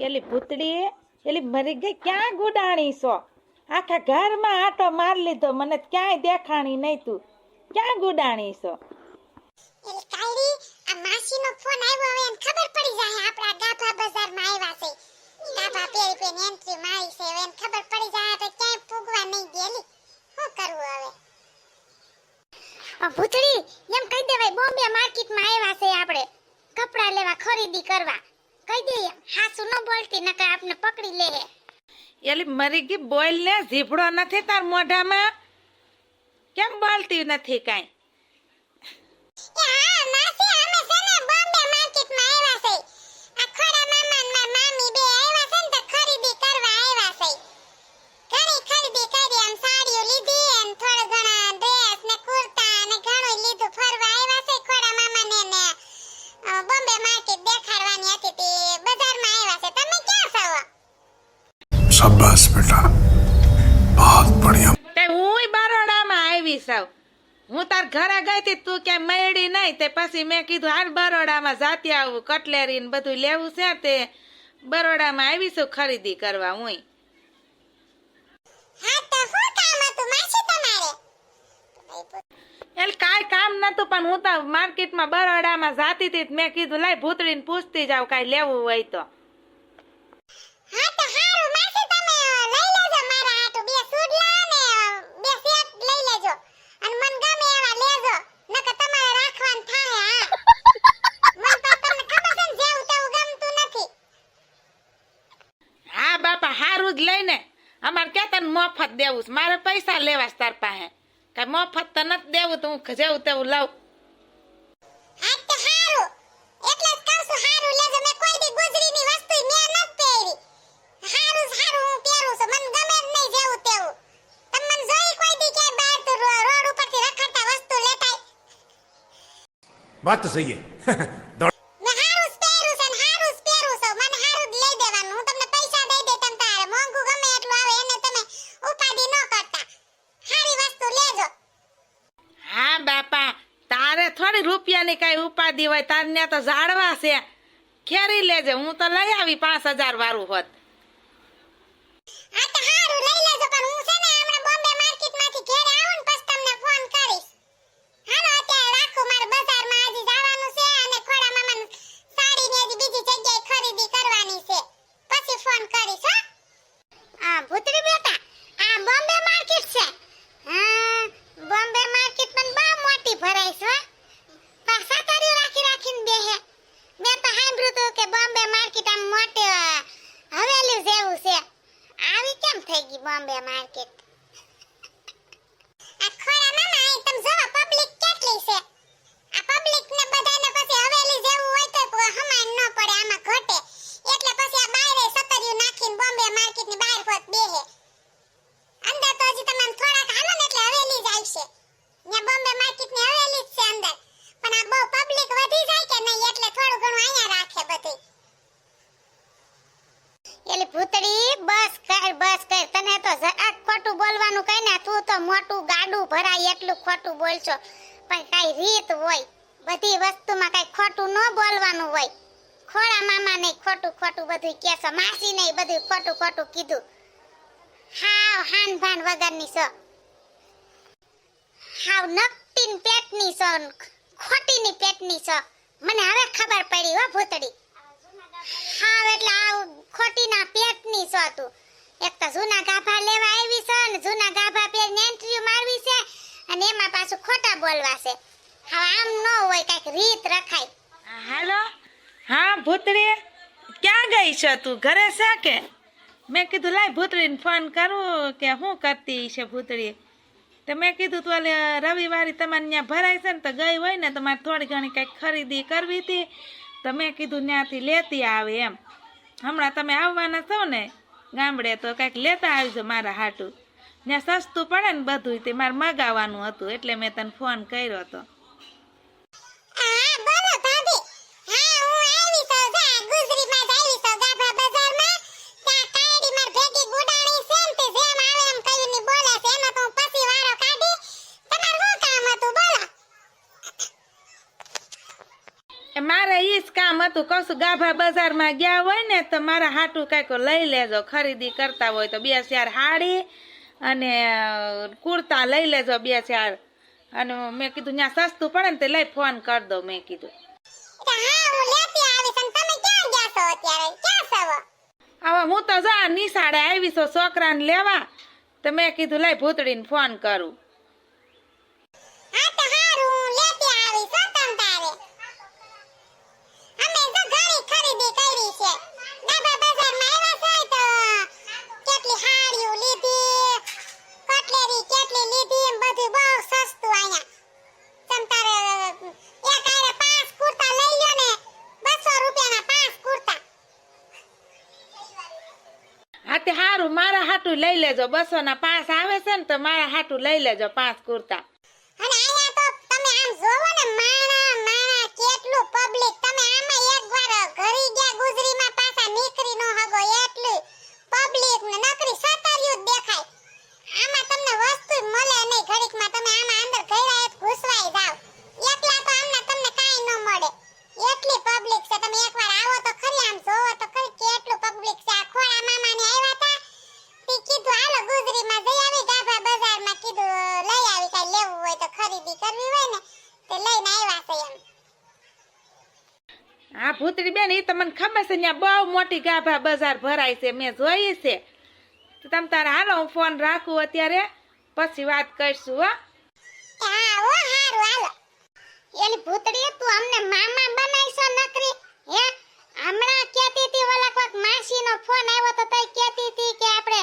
એલી ભૂતડી એલી મરી ગઈ ક્યાં ગુડાણી છો? આખા ઘરમાં આટો માર લીધો, મને ક્યાંય દેખાણી નહીં. તું ક્યાં ગુડાણી છો? એલી કાયરી આ માસીનો ફોન આવ્યો હવે એને ખબર પડી જાય આપડા ગાભા બજારમાં આવ્યા છે. ગાભા પેરી પેન એન્ટ્રી મારી છે, હવે એને ખબર પડી જાય તો ક્યાંય પૂગવા નહીં દેલી. શું કરવું હવે? ભૂતડી એમ કહી દેવાય બોમ્બે માર્કેટમાં આવ્યા છે આપણે કપડા લેવા ખરીદી કરવા. કહી દે હાસુ ન બોલતી નકર આપને પકડી લે. એલી મરી ગઈ બોલ ને, જીભડો નથી તાર મોઢામાં? કેમ બોલતી નથી કાંઈ? હા માસી અમે છે ને બોમ્બે માર્કેટમાં આવ્યા છે. આ ખોડા મામા અને મામી બે આવ્યા છે ને તો ખરીદી કરવા આવ્યા છે. ઘણી ખરીદી કરી, આમ સાડીઓ લીધી અને થોડા ઘણા ડ્રેસ ને કુર્તા અને ઘણું લીધું. ફરવા આવ્યા છે ખોડા મામાને ને બોમ્બે માર્કેટ દેખાડવાની હતી તે બજારમાં આવ્યા છે. તમે ક્યાં છો? शाबाश बेटा, बहुत बढ़िया। તે હુંય બરોડામાં આવી સાવ. હું તાર ઘરે ગઈ હતી, તું ક્યાંય મળી નહીં. તે પછી મેં કીધું હાલ બરોડામાં જાતી આવું, કટલેરી ને બધું લેવું છે. તે બરોડામાં આવી છું ખરીદી કરવા. હુંય હા તો શું કામ હતું માસી તમારે? એટલે કાંઈ કામ નતું, પણ હું તો માર્કેટમાં બરોડામાં જાતી હતી. મેં કીધું લાય ભૂતળીને પૂછતી જાવ કાંઈ લેવું હોય તો. હા તો હારું માસી તમે લઈ લેજો મારા હાટુ બે સુડલા ને બે સેટ લઈ લેજો અને મન ગમે એવા લેજો નકર તમારે રાખવાનું થાય. હા મન તો તમને ખબર છે ને જેવું તેવું ગમતું નથી. હા બાપા હારું જ લઈને. અમારે ક્યાં તને મફત દેવું છે? મારે પૈસા લેવા છે તાર પાસે. કાંઈ મફત તો નથી દેવું, તો હું જેવું તેવું લઉં. હા તો હારું એટલે જ કહું છું હારું લેજો. મેં કોઈ દી ગુજરીની વસ્તુ મેં નથી પહેરી. હારું જ હારું હું પહેરું છું, મને ગમે જ નહીં જેવું તેવું. તમે મને જોઈ કોઈ દી ક્યાંય બહાર તો રોડ ઉપરથી રખડતા વસ્તુ લેતા? बात तो सही है। મેં હારું જ પહેરું છે ને હારું જ પહેરું છું. મને હારું જ લઈ દેવાનું. હું તમને પૈસા દઈ દે તમ તારે મોંઘું ગમે એટલું આવે એને તમે ઉપાધિ ન કરતા. હારી વસ્તુ લેજો. હા બાપા, તારે થોડી રૂપિયાની કાંઈ ઉપાધિ હોય. તારને તો ઝાડવા છે, ખેરી લેજે. હું તો લઈ આવી 5000 વાળું હોત. હા તો હારું લઈ લેજો, પણ હું છે ને હમણાં બોમ્બે માર્કેટમાંથી ઘરે આવું ને પછી તમને ફોન કરીશ. હાલો અત્યારે રાખું, મારે બજારમાં આજે જવાનું છે અને ખોડા મામાને સાડીની હજી બીજી જગ્યાએ ખરીદી કરવાની છે. પછી ફોન કરીશ. હો આ ભૂતરી બેટા આ બોમ્બે માર્કેટ છે. હા બોમ્બે માર્કેટ પણ બહુ મોટી ભરાય છે. પાછા તારી રાખીને બેહે. મેં તો સાંભળ્યું હતું કે બોમ્બે માર્કેટ આમ મોટી હવેલી જેવું છે. આવી કેમ થઈ ગઈ બોમ્બે માર્કેટ? આ ખોડા મામા અહીં તમે જોવો પબ્લિક કેટલી છે. આ પબ્લિક ને બધાને પછી હવેલી જેવું હોય તો હમાન ન પડે, આમાં ઘટે. એટલે પછી આ બાયરે સતરિયું નાખીને બોમ્બે માર્કેટ ની બહાર હોત બેહે. અંદર તો હજી તમે થોડાક હાલો ને એટલે હવેલી જ આવશે. ત્યાં બોમ્બે માર્કેટ ની હવેલી જ છે અંદર. પણ આ બહુ પબ્લિક વધી જાય કે નહીં એટલે થોડું ઘણું અહીંયા રાખે બધું. એલી ભૂતડી બસ કર તને તો જરાક ખોટું બોલવાનું કઈ ને. તું તો મોટું ગાડું ભરાય એટલું ખોટું બોલશો, પણ કઈ રીત હોય બધી વસ્તુમાં. કઈ ખોટું ન બોલવાનું હોય. ખોડા મામા ને ખોટું બધું કેસો, માસી ને બધું ખોટું કીધું. હાવ હાન ભાન વગરની છો, હાવ નકટીન પેટની છો, ખોટીની પેટની છો. મને હવે ખબર પડી હો ભૂતડી. હાવ એટલે આવ ખોટીના પેટની છો તું. એક તો જૂના ગાભા લેવા આવી છે અને જૂના ગાભા પહેરીને એન્ટ્રી મારવી છે અને એમાં પાછું ખોટા બોલવા છે. હવે આમ ન હોય, કઈક રીત રખાય. હાલો. હા ભૂતળી, ક્યાં ગઈ છે તું? ઘરે છે કે? મેં કીધું લાય ભૂતળીને ફોન કરું કે શું કરતી છે ભૂતળી. તો મેં કીધું તું ઓલે રવિવારે તમારે ત્યાં ભરાય છે ને, તો ગઈ હોય ને તમારે થોડી ઘણી કંઈક ખરીદી કરવી હતી. તો મેં કીધું ત્યાંથી લેતી આવે એમ. હમણાં તમે આવવાના છો ને ગામડે, તો કંઈક લેતા આવજો મારા હાટું. ત્યાં સસ્તું પડે ને બધું, તે મારે મગાવવાનું હતું એટલે મેં તને ફોન કર્યો હતો. હા બોલો ભાભી. હા હું આવી તો જા ગુજરીમાં જ આવી તો ગાભા બજારમાં. ત્યાં કાયડી માર ભેગી ગુડાણી છે ને તે જેમ આવે એમ કયું ની બોલે છે. એમાં તો હું પછી વારો કાઢી. તમારું શું કામ હતું બોલો? મારે ઈ જ કામ કામ હતું કહું છું ગાભા બજારમાં ગયા હોય ને તો મારા હાટું કાંઈક લઈ લેજો, ખરીદી કરતા હોય તો 2-4 હાડી અને કુર્તા લઈ લેજો 2-4. અને મેં કીધું ત્યાં સસ્તું પડે ને તે લઈ ફોન કરી દો મેં કીધું. હા હું લેતી આવીશ. અને તમે ક્યાં ગયા છો અત્યારે? ક્યાં છો? હવે હું તો જા નિશાળે આવી છું છોકરાને લેવા, તો મેં કીધું લઈ ભૂતળીને ફોન કરું. હા તો હારું હું લેતી આવીશ હો તમ તારે. અમે તો ઘણી ખરીદી કરી છે. ગાભા બજારમાં આવ્યા છે તો કેટલી હાડીઓ લીધી, કટલેરી કેટલી લીધી, એમ બધું બહુ સસ્તું અહીંયા. તમ તારે એક આરે 5 કુર્તા લઈ લ્યો ને 200 રૂપિયાના 5 કુર્તા. હા તે હારું મારા હાટું લઈ લેજો, 200 ના 5 આવે છે ને તો મારા હાટું લઈ લેજો 5 કુર્તા. અને અહીંયા તો તમે આમ જોવો ને માણા કેટલું પબ્લિક. તમે આમાં એકવાર ઘરી ગયા ગુજરીમાં પાછા નીકળી ન હગો એટલું પબ્લિક ને નકરી સતર્યું જ દેખાય. આમાં તમને વસ્તુ મળે નહીં ઘડીકમાં. તમે આમાં અંદર ઘેરાય જ ઘૂસવાઈ જાવ. એકલા તો આમને તમને કાઈ ન મળે એટલી પબ્લિક છે. તમે એકવાર આવો તો ખરી, આમ જોવો તો ખરી કેટલું પબ્લિક છે. આ ખોડા મામાને આવ્યા હતા તે કીધું હાલો ગુજરીમાં જઈ આવી, ગાભા બજારમાં કીધું લઈ આવી, કાઈ લેવું હોય તો ખરીદી કરવી હોય ને તે લઈને આવ્યા છે એમ. હા ભૂતળી બેન એ તો મને ખબર છે, ત્યાં બહુ મોટી ગાભા બજાર ભરાય છે, મેં જોઈ છે. તો તમ તારે હાલો હું ફોન રાખું અત્યારે, પછી વાત કરશું હો. હા ઓ હારું હાલો. એલી ભૂતડી તું અમને મામા બનાઈશો નકરી હે? હમણાં કહેતી હતી ઓલા કોક માસીનો ફોન આવ્યો તો તઈ કહેતી હતી કે આપણે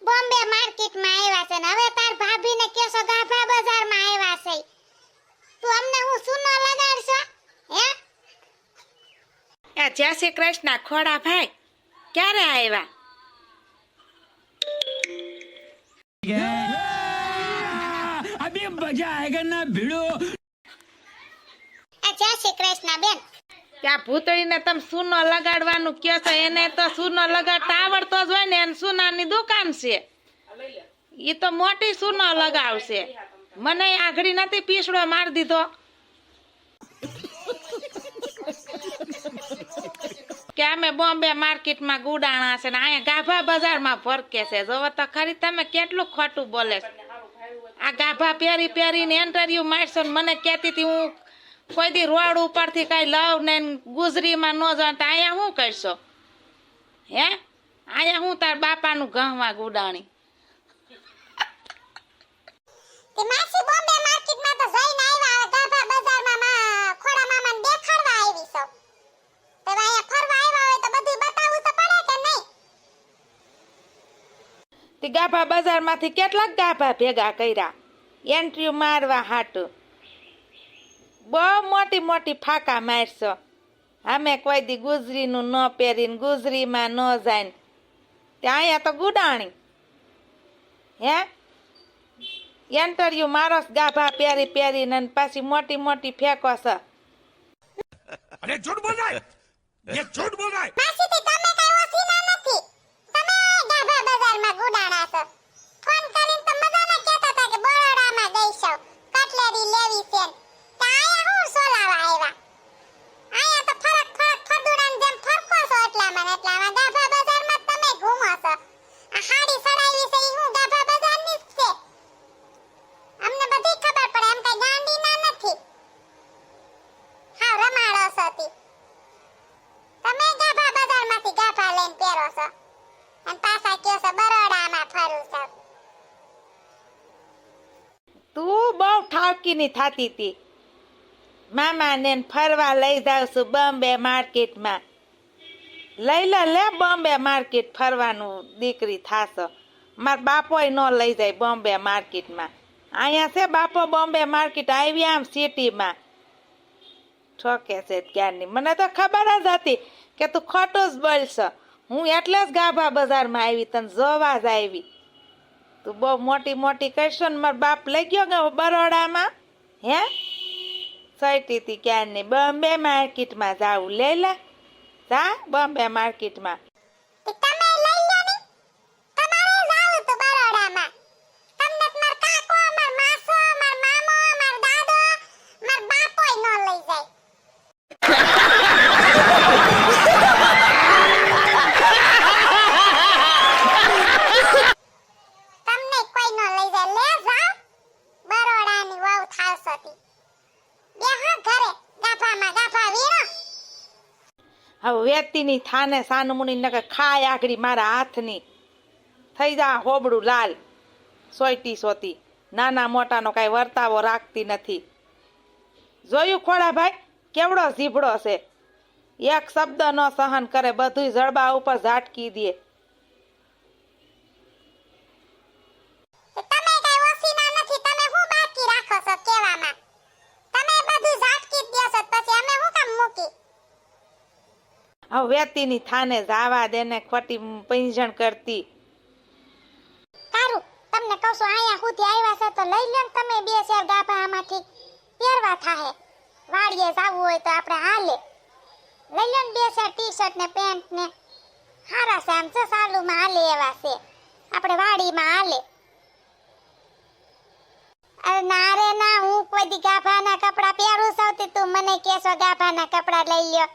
બોમ્બે માર્કેટમાં આવ્યા છે ને હવે તાર ભાભીને કેસો ગાભા બજારમાં આવ્યા છે. તું અમને હું સુનો લગાડશો હે? એ જય શ્રી કૃષ્ણ ખોડા ભાઈ, ક્યારે આવ્યા? अभी मजा आएगा ना भिड़ो. આ જય શ્રી કૃષ્ણ બેન. ત્યાં ભૂતળીને તમે સૂનો લગાડવાનું કહો છો, એને તો સૂનો લગાડતા આવડતો જ હોય ને, એને સૂનાની દુકાન છે, એ તો મોટી સૂનો લગાવશે. મને આઘડી નથી પીસડો મારી દીધો કે અમે બોમ્બે માર્કેટમાં ગુડાણા છે ને અહીંયા ગાભા બજારમાં ફરકે છે. જોવો તો ખરી તમે કેટલું ખોટું બોલે છે. આ ગાભા પહેરીને ઇન્ટરવ્યુ મારશો ને મને કહેતી હતી હું કોઈ દી રોડ ઉપરથી કઈ લવ ને ગુજરીમાં ન જાણ તો અહીંયા શું કરશો હે? અહીંયા હું તાર બાપાનું ગહવા ગુડાણી. તે માસી બોમ્બે માર્કેટમાં તો જઈને આવ્યા, ગાભા બજારમાં ખોડા મામાને દેખાડવા આવી છો. તો અહીંયા ફરવા આવ્યા હોય તો બધું બતાવવું તો પડે કે નહીં? તે ગાભા બજારમાંથી કેટલાક ગાભા ભેગા કર્યા એન્ટ્રી મારવા હાટું. બહુ મોટી મોટી ફાકા મારશો. અમે કોઈ દી ગુજરીનું ન પહેરીને ગુજરીમાં ન જાય તે અહીંયા તો ગુડાણી હે? ઇન્ટરવ્યુ મારો ગાભા પહેરીને અને પાછી મોટી મોટી ફેંકો છે. अरे झूठ बोल रहा है, ये झूठ बोल रहा है. માસી થી તમે કઈ ઓસીના નથી. તમે ગાભા બજારમાં ગુડાણા છો. ફોન કરીને તો મજામાં કહેતા હતા કે બરોડામાં ગઈ છો કટલેરી લેવી છે. તો આયા હું સોલાવા આવ્યા? આયા તો ફદુડાની જેમ ફરકો છો એટલામાં ગાભા બજારમાં તમે ઘૂમો છો. આ હાડી સડાવી છે ઈ હું ગાભા બજારની જ છે. અમને બધી ખબર પડે, એમ કઈ ગાંડી ના નથી. હા રમાડો છો તી. તમે ગાભા બજારમાંથી ગાભા લઈને પહેરો છો અને પાછા કહો છો બરોડામાં ફરું છું. તું બહુ ઠાવકીની થાતી હતી. મામાને ફરવા લઈ જાવ છું બોમ્બે માર્કેટમાં. લઈ લે બોમ્બે માર્કેટ ફરવાનું દીકરી થાશો. માર બાપોય ન લઈ જાય બોમ્બે માર્કેટમાં. અહીંયા છે બાપો બોમ્બે માર્કેટ આવી આમ સિટીમાં ઠોકે છે ક્યારની. મને તો ખબર જ હતી કે તું ખોટું જ બોલશો. હું એટલે જ ગાભા બજારમાં આવી, તને જોવા જ આવી. તું બહુ મોટી મોટી કરશો ને મારો બાપ લઈ ગયો કે બરોડામાં હે? સઈટી હતી ક્યારની. બોમ્બે માર્કેટમાં જાવું લઈ લે જા બોમ્બે માર્કેટમાં. તો તમે લઈ લો ને. તમારે જાવું તો બરોડામાં. તમને માર કાકો, માર માસો, માર મામો, માર દાદો, માર બાપોય ન લઈ જાય. વેતીની થાને સાનમુની નકે ખાય આખડી મારા હાથની થઈ જા હોબડું લાલ સોયટી સોતી નાના મોટાનો કાંઈ વર્તાવો રાખતી નથી. જોયું ખોડાભાઈ કેવડો ઝીભડો છે, એક શબ્દ ન સહન કરે, બધું જડબા ઉપર ઝાટકી દે. તમે કઈ ઓસીના નથી, તમે શું બાકી રાખો છો કેવામાં? તમે બધું ઝાટકી જ દ્યો છો, પછી અમે શું કામ મૂકી? હવે વેતીની થાને જાવા દેને ખોટી પંજણ કરતી. સારું, તમને કહું છું અહીંયા સુધી આવ્યા છે તો લઈ લ્યો ને તમે બે ચાર ગાભા આમાંથી પહેરવા થાહે. વાડીએ જાવું હોય તો આપણે હાલે લઈ લ્યો ને બે ચાર ટી-શર્ટ ને પેન્ટ ને હારા છે, આમ છે સાલુમાં હાલે એવા છે, આપણે વાડીમાં હાલે. અરે ના રે ના, હું કોઈ દી ગાભાના કપડા પહેરું છું તે તું મને કહેશો ગાભાના કપડા લઈ લ્યો.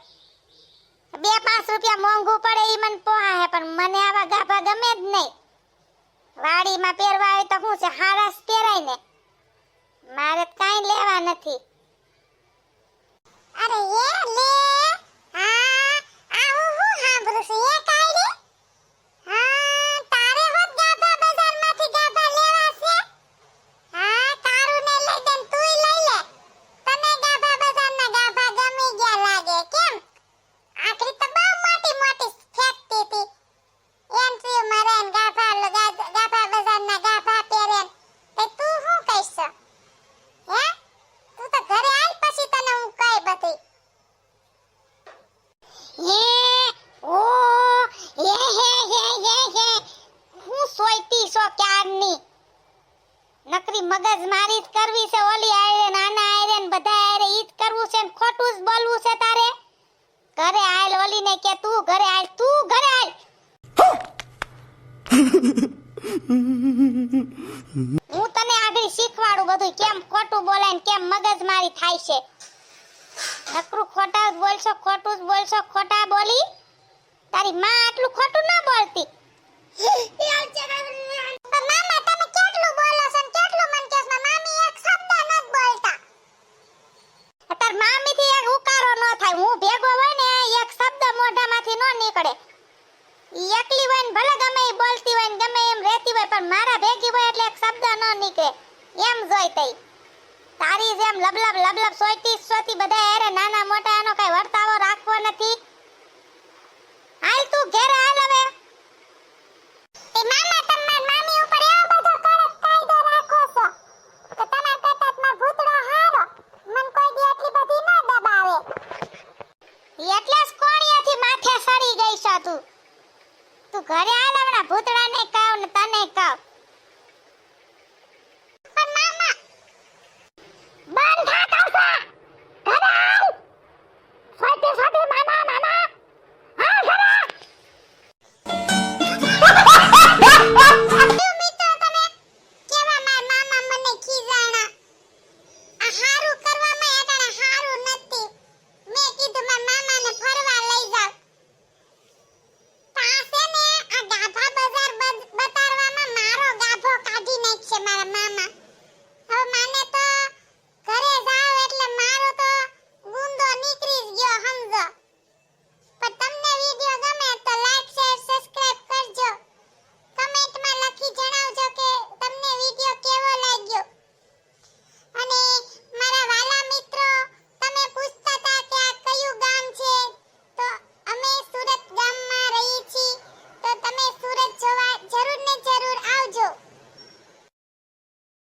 2-5 રૂપિયા મોંઘું પડે ઈ મને પોહા હે, પણ મને આવા ગાભા ગમે જ નહીં. વાડીમાં પહેરવા હોય તો શું છે, હારાસ પહેરાય ને, મારે કાંઈ લેવા નથી. અરે એ લે, હા આ હું સાંભળું છું, એ કાઢી હા તારે હોત ગાભા બજારમાંથી ગાભા લેવા છે. હા તારું ને લઈ દે, તુંય લઈ લે, તને ગાભા બજારના ગાભા ગમી ગયા લાગે કેમ? આખરી તો બહુ મોટી મોટી ફેંકતી હતી, એન્ટ્રી મારે ગાભા બજારના ગાભા પહેરે તે તું શું કહીશ? હે તું તો ઘરે આવ પછી તને હું કઈ બધી. હે ઓ હે હું સોઈતી છો ક્યારની નકરી મગજ મારી જ કરવી છે, ઓલી આયરે નાના આયરે ને બધા આયરે ઈ જ કરવું છે ને ખોટું જ બોલવું છે તારે. ઘરે આયલ ઓલીને કે તું ઘરે આય, તું ઘરે આય. હું તને આગળ શીખવાડું બધું કેમ ખોટું બોલાય ને કેમ મગજમારી થાય છે. નકરું ખોટા જ બોલશો, ખોટું જ બોલશો, ખોટા બોલી તારી માં આટલું ખોટું ના બોલતી. મામા તમે કેટલું બોલો છો ને કેટલું મન કેસ માં મામી એક શબ્દ ન બોલતા. તાર મામીથી એક ઉકારો ન થાય, હું ભેગો હોય ને એક શબ્દ મોઢામાંથી ન નીકળે. એકલી હોય ને ભલે ગમે એ બોલતી હોય ને ગમે એમ રહેતી હોય, પણ મારા ભેગી હોય એટલે એક શબ્દ ન નીકળે એમ જોઈ તઈ. તારી જેમ લબલબ સોતી બધા હારે નાના મોટા એનો કઈ વર્તાવો રાખવો નથી. હાલ તું ઘરે હાલ હવે. એ મામા તમાર મામી ઉપર એવો બધો કડક કાયદો રાખો છો તો તમાર કરતા માર ભૂતડો હારો, મન કોઈ દી એટલી બધી ન દબાવે. એટલે જ કોણિયાથી માથે સડી ગઈ છે તું. તું ઘરે હાલ, હમણાં ભૂતડા